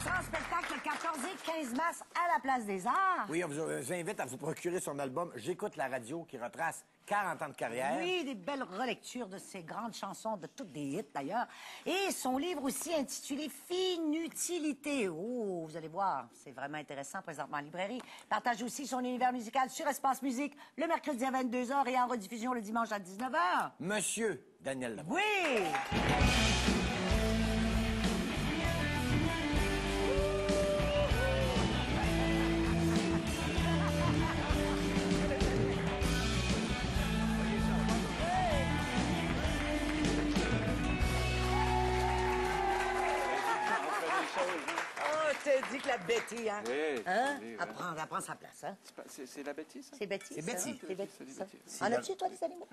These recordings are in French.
sera en spectacle le 14 et 15 mars à la Place des Arts. Oui, on vous invite à vous procurer son album « J'écoute la radio » qui retrace 40 ans de carrière. Oui, des belles relectures de ses grandes chansons, de toutes des hits d'ailleurs. Et son livre aussi intitulé « Finutilité ». Oh, vous allez voir, c'est vraiment intéressant présentement en librairie. Il partage aussi son univers musical sur Espace Musique le mercredi à 22h et en rediffusion le dimanche à 19h. Monsieur Daniel Lavoie. Oui! T'as dit que la Betty, hein? Oui, Hein? oui, oui. Elle prend sa place, hein? C'est la Betty, ça? C'est Betty. C'est Betty. C'est Betty. C'est ça. Betty. En as-tu, toi, des animaux?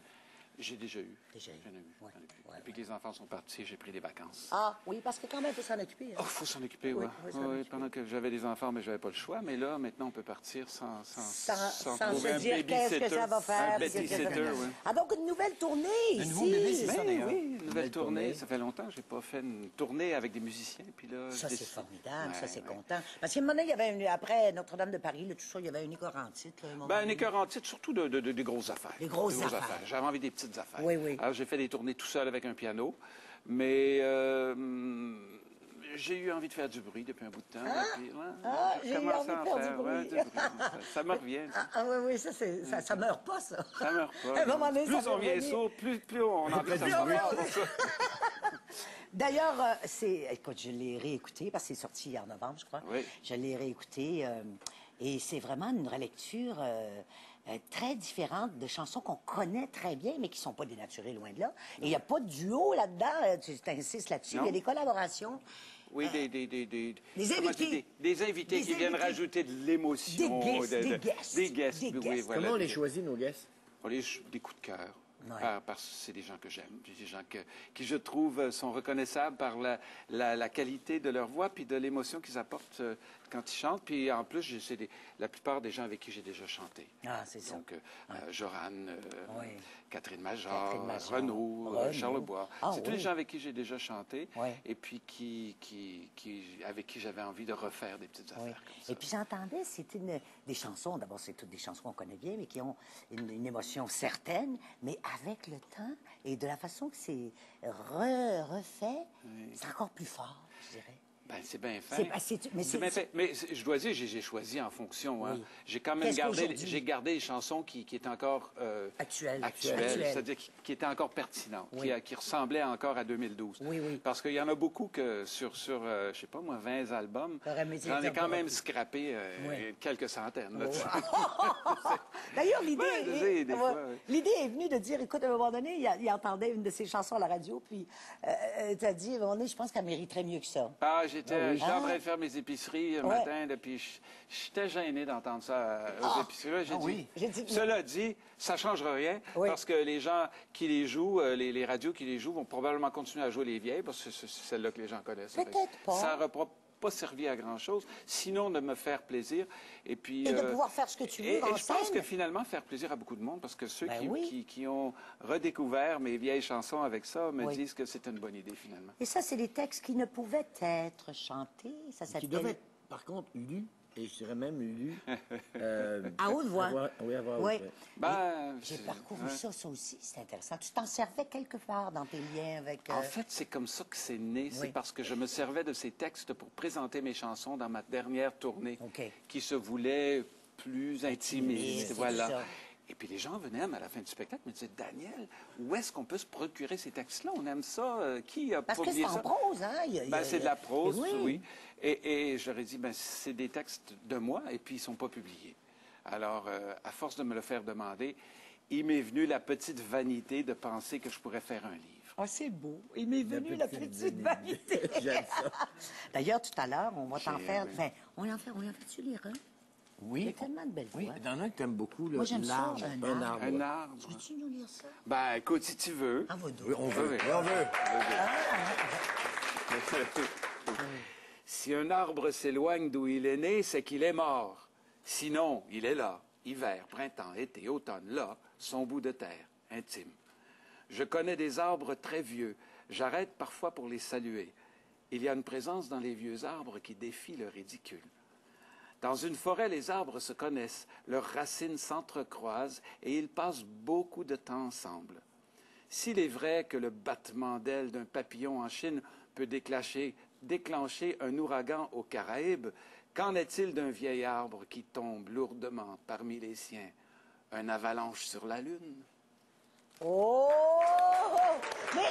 J'ai déjà eu. Déjà eu. J'en ai eu. Ouais. J'en ai eu. Ouais, Depuis que les enfants sont partis, j'ai pris des vacances. Ah, oui, parce que quand même, il faut s'en occuper. Oh, Hein? faut s'en occuper, Oui, ouais. oui, s'en Oui, occuper. pendant que j'avais des enfants, mais j'avais pas le choix. Mais là, maintenant, on peut partir sans trouver se un dire qu'est-ce que ça va faire. Un babysitter, oui. Ah, donc une nouvelle tournée ici. Un nouveau bébé, c'est ça, Ben d'ailleurs. oui, une nouvelle tournée. Ça fait longtemps que j'ai pas fait une tournée avec des musiciens. Puis là, Ça, je c'est décide- formidable, ça, Ouais, c'est ouais. content. Parce qu'à un moment donné, il y avait après Notre-Dame de Paris, là, tout ça, il y avait une écorantite. Là, à un moment Ben, un donné. écœur en titre, surtout des grosses affaires. Des grosses affaires. J'avais envie des petites affaires. Oui, oui. Alors, j'ai fait des tournées tout seul avec un piano, mais j'ai eu envie de faire du bruit depuis un bout de temps. là, puis, ouais, j'ai eu commencé envie de à en faire du bruit. Ça me revient. Ah, oui, oui, ça meurt pas, ça. Ça meurt pas. À un moment donné, Plus ça on peut vient revenir. sourd, plus on entend ça Plus se on bruit. D'ailleurs, écoute, je l'ai réécouté parce que c'est sorti en novembre, je crois. Oui. Je l'ai réécouté et c'est vraiment une relecture très différente de chansons qu'on connaît très bien, mais qui sont pas dénaturées, loin de là. Et il n'y a pas de duo là-dedans, tu insistes là-dessus. Il y a Non. des collaborations. Oui, des invités. des invités qui viennent rajouter de l'émotion. Des guests, des guests. Des guests, Des oui, guests. voilà. Comment on les choisit, nos guests? Des coups de cœur. Ouais. Parce que c'est des gens que j'aime, des gens qui, je trouve, sont reconnaissables par la qualité de leur voix puis de l'émotion qu'ils apportent quand ils chantent. Puis en plus, c'est la plupart des gens avec qui j'ai déjà chanté. Ah, c'est ça. Donc, Joran, Oui. Catherine Major, Catherine Major. Renaud, Renaud. Charles Bois. Ah, C'est tous oui. les gens avec qui j'ai déjà chanté Oui. et puis avec qui j'avais envie de refaire des petites Oui. affaires comme ça. Et puis j'entendais, c'était des chansons, d'abord c'est toutes des chansons qu'on connaît bien, mais qui ont une émotion certaine, mais avec le temps et de la façon que c'est refait, c'est encore plus fort, je dirais. Ben, c'est bien C'est- fait. ben, c'est- mais C'est c'est- bien fait. Mais je dois dire, j'ai choisi en fonction. Hein. Oui. J'ai quand même Qu'est-ce gardé, qu'aujourd'hui? j'ai gardé les chansons qui étaient encore Actuelles. actuelles, c'est-à-dire qui étaient encore pertinentes, Oui. qui ressemblaient encore à 2012. Oui, oui. Parce qu'il y en a beaucoup que sur je sais pas moi, 20 albums, T'aurais aimé j'en ai dire quand pas même beaucoup. scrappé Oui. quelques centaines. là, Oh. tu sais. D'ailleurs, l'idée Ouais, je sais, des fois, oui. l'idée est venue de dire, écoute, à un moment donné, il entendait une de ses chansons à la radio, puis tu as dit, à un moment donné, je pense qu'elle mériterait mieux que ça. J'étais en train de faire mes épiceries le Ouais. matin, là, puis j'étais gêné d'entendre ça aux épiceries. Là, oui. J'ai dit- Cela dit, ça ne changera rien Oui. parce que les gens qui les jouent, les radios qui les jouent, vont probablement continuer à jouer les vieilles parce que c'est celles-là que les gens connaissent. Peut-être pas. Ça n'aura pas servi à grand-chose, sinon de me faire plaisir. Et puis, Et de pouvoir faire ce que tu veux Et en je pense scène. que finalement, faire plaisir à beaucoup de monde, parce que ceux Ben oui. qui ont redécouvert mes vieilles chansons avec ça me Oui. disent que c'est une bonne idée finalement. Et ça, c'est des textes qui ne pouvaient être chantés. Ça Qui s'appelle... doivent être, par contre, lus, et je dirais même lus. À haute voix. Oui, à voix haute, Oui. oui. Ben, J'ai c'est- parcouru ouais. ça aussi, c'est intéressant. Tu t'en servais quelque part dans tes liens avec... En fait, c'est comme ça que c'est né. Oui. C'est parce que je me servais de ces textes pour présenter mes chansons dans ma dernière tournée, OK. qui se voulait plus intimiste. c'est Voilà. ça. Et puis les gens venaient à la fin du spectacle me disaient, Daniel, où est-ce qu'on peut se procurer ces textes-là? On aime ça. Qui a Parce que publié c'est en ça? prose, hein? C'est de la prose, Oui. oui. Et je leur ai dit, c'est des textes de moi, et puis ils sont pas publiés. Alors, à force de me le faire demander, il m'est venu la petite vanité de penser que je pourrais faire un livre. Ah, c'est beau. Il m'est venu la petite vanité. J'aime ça. D'ailleurs, tout à l'heure, on va t'en J'ai- faire... oui. Enfin, on en fait-tu lire un? Oui. Il y a tellement de belles Oui, voix. il y en a un que t'aimes beaucoup, là. Moi, j'aime ça, l'arbre, un arbre. Un arbre. Veux-tu nous lire ça? Ben, écoute, si tu veux. Ah, va donc. Oui, on veut. Oui. Oui, on veut. Si un arbre s'éloigne d'où il est né, c'est qu'il est mort. Sinon, il est là, hiver, printemps, été, automne, là, son bout de terre, intime. Je connais des arbres très vieux. J'arrête parfois pour les saluer. Il y a une présence dans les vieux arbres qui défie le ridicule. Dans une forêt, les arbres se connaissent, leurs racines s'entrecroisent et ils passent beaucoup de temps ensemble. S'il est vrai que le battement d'ailes d'un papillon en Chine peut déclencher un ouragan aux Caraïbes, qu'en est-il d'un vieil arbre qui tombe lourdement parmi les siens? Un avalanche sur la Lune? Oh! Mais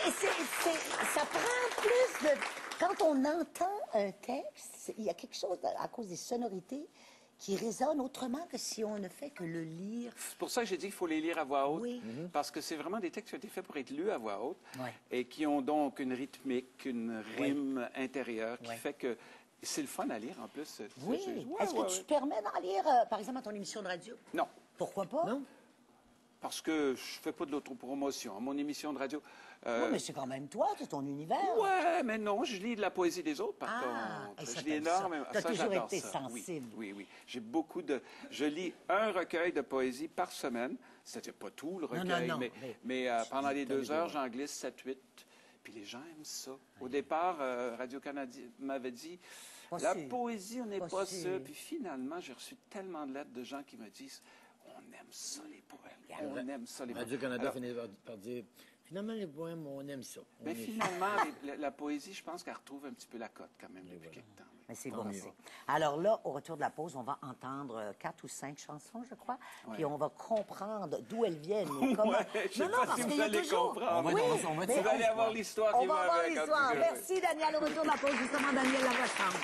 ça prend plus de... Quand on entend un texte, il y a quelque chose, à cause des sonorités, qui résonne autrement que si on ne fait que le lire. C'est pour ça que j'ai dit qu'il faut les lire à voix haute, Oui. parce que c'est vraiment des textes qui ont été faits pour être lus à voix haute Ouais. et qui ont donc une rythmique, une rime intérieure qui Ouais. fait que c'est le fun à lire en plus. Oui. Ouais, Est-ce que tu te permets d'en lire, par exemple, à ton émission de radio? Non, Pourquoi pas? Non? parce que je fais pas de l'autopromotion. Mon émission de radio... Oui, mais c'est quand même toi, c'est ton univers. Ouais, mais non, je lis de la poésie des autres, par Ah, contre. et ça, Je lis t'aimes ça. énormément. T'as Ça, toujours j'adore été ça. sensible. Oui, oui, oui. J'ai beaucoup de... Je lis un recueil de poésie par semaine. C'est-à-dire pas tout le recueil, non, mais pendant les 2 heures, j'en glisse 7-8. Puis les gens aiment ça. Au départ, Radio-Canada m'avait dit, Pas la sûr. poésie, on n'est Pas pas sûr. sûr. Puis finalement, j'ai reçu tellement de lettres de gens qui me disent, on aime ça, les poèmes. On aime ça, les poèmes. Radio-Canada Alors, finit par dire, finalement, les poèmes, on aime ça. On ben, est- finalement, la poésie, je pense qu'elle retrouve un petit peu la cote quand même depuis quelque temps. Mais c'est Tant bon, mieux. c'est. Alors là, au retour de la pause, on va entendre 4 ou 5 chansons, je crois, puis on va comprendre d'où elles viennent. et comment... Ouais, je sais pas si parce vous qu'il y a allez toujours... comprendre. On va- Oui, on va- mais Vous allez avoir l'histoire on qui va va avoir avec. en tout l'histoire. cas, oui. Merci, Daniel. Au retour de la pause, justement, Daniel Lavoie chante.